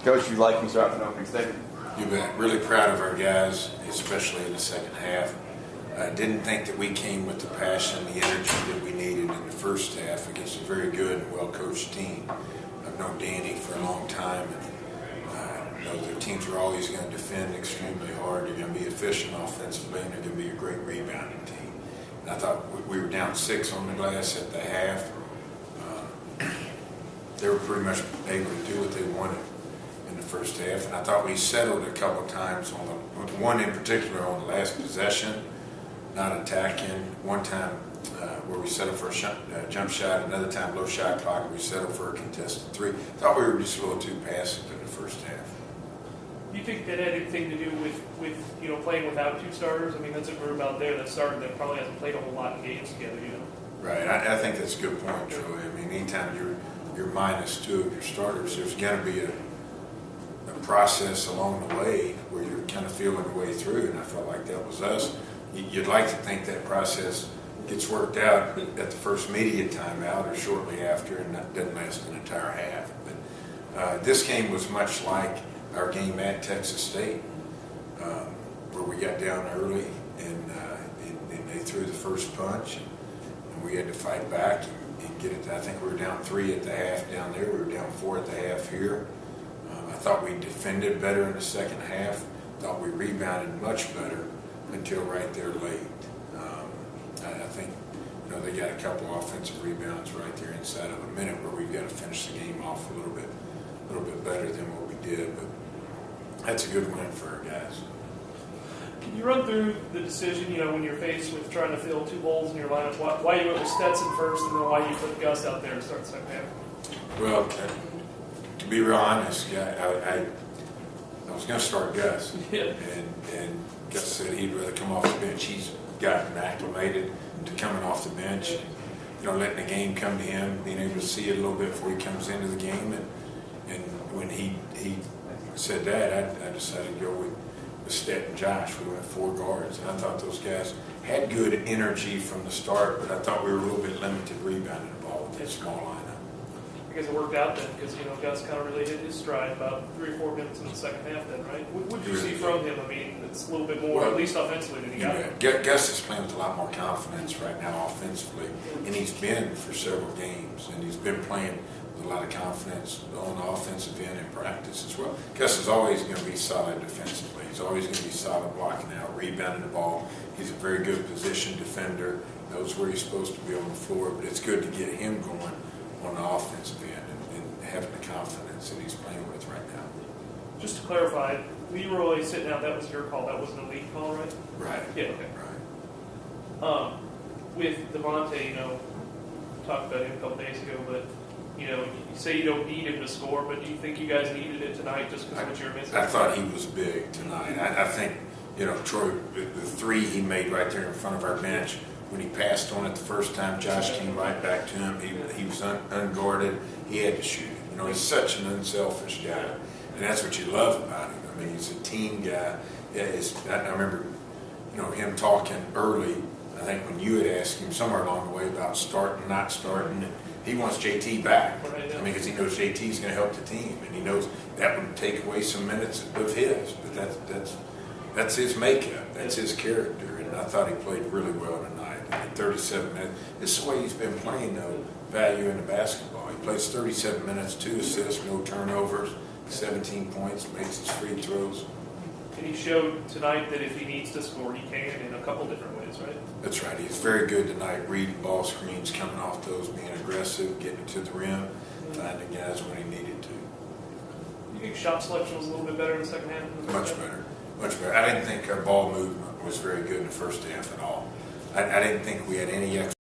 Coach, you like him start with an opening statement? You bet. Really proud of our guys, especially in the second half. I didn't think that we came with the passion, the energy that we needed in the first half against a very good and well-coached team. I've known Danny for a long time, and know their teams are always going to defend extremely hard. They're going to be efficient offensively, and they're going to be a great rebounding team. And I thought we were down 6 on the glass at the half. They were pretty much able to do what they wanted in the first half, and I thought we settled a couple of times on the one in particular on the last possession, not attacking. One time where we settled for a jump shot, another time low shot clock, we settled for a contested 3. Thought we were just a little too passive in the first half. Do you think that had anything to do with playing without 2 starters? I mean, that's a group out there that started that probably hasn't played a whole lot in games together, Right. I think that's a good point, Troy. I mean, anytime you're minus 2 of your starters, there's going to be a process along the way where you're kind of feeling your way through, and I felt like that was us. You'd like to think that process gets worked out at the first media timeout or shortly after, and that doesn't last an entire half. But this game was much like our game at Texas State, where we got down early and they threw the first punch, and we had to fight back and get it. I think we were down 3 at the half down there. We were down 4 at the half here. I thought we defended better in the second half. Thought we rebounded much better until right there late. I think they got a couple offensive rebounds right there inside of a minute where we've got to finish the game off a little bit better than what we did. But that's a good win for our guys. Can you run through the decision, when you're faced with trying to fill 2 holes in your lineup, why you went with Stetson first and then why you put Gus out there to start the second half? Well, to be real honest, I was going to start Gus. Yeah. And Gus said he'd rather come off the bench. He's gotten acclimated to coming off the bench, letting the game come to him, being able to see it a little bit before he comes into the game. And when he said that, I decided to go with Stet and Josh. We went 4 guards, and I thought those guys had good energy from the start, but I thought we were a little bit limited rebounding the ball with that small lineup. I guess it worked out then, because Gus kind of really hit his stride about 3 or 4 minutes in the second half then, right? What did you see from him? I mean, it's a little bit more, at least offensively, than he got. Gus is playing with a lot more confidence right now offensively, and he's been for several games, and he's been playing with a lot of confidence on the offensive end in practice as well. Gus is always going to be solid defensively. He's always going to be solid blocking out, rebounding the ball. He's a very good position defender, knows where he's supposed to be on the floor, but it's good to get him going on the offensive end and having the confidence that he's playing with right now. Just to clarify, Leroy sitting out, that was your call. That wasn't a league call, right? Right. Yeah, okay. Right. With Devontae, talked about him a couple days ago, but you say you don't need him to score, but do you think you guys needed it tonight just because of what you're missing? I thought he was big tonight. I think, Troy, the 3 he made right there in front of our bench, when he passed on it the first time, Josh came right back to him. He was unguarded. He had to shoot it. He's such an unselfish guy, and that's what you love about him. I mean, he's a team guy. I remember, him talking early. I think when you had asked him somewhere along the way about starting, not starting, and he wants JT back. I mean, because he knows JT's going to help the team, and he knows that would take away some minutes of his. But that's his makeup. That's his character, and I thought he played really well tonight. In 37 minutes. This is the way he's been playing, though, value in the basketball. He plays 37 minutes, 2 assists, no turnovers, 17 points, makes his free throws. And he showed tonight that if he needs to score, he can in a couple different ways, right? That's right. He's very good tonight, reading ball screens, coming off those, being aggressive, getting to the rim, finding guys when he needed to. You think shot selection was a little bit better in the second half? Much better. Much better. I didn't think our ball movement was very good in the first half at all. I didn't think we had any extra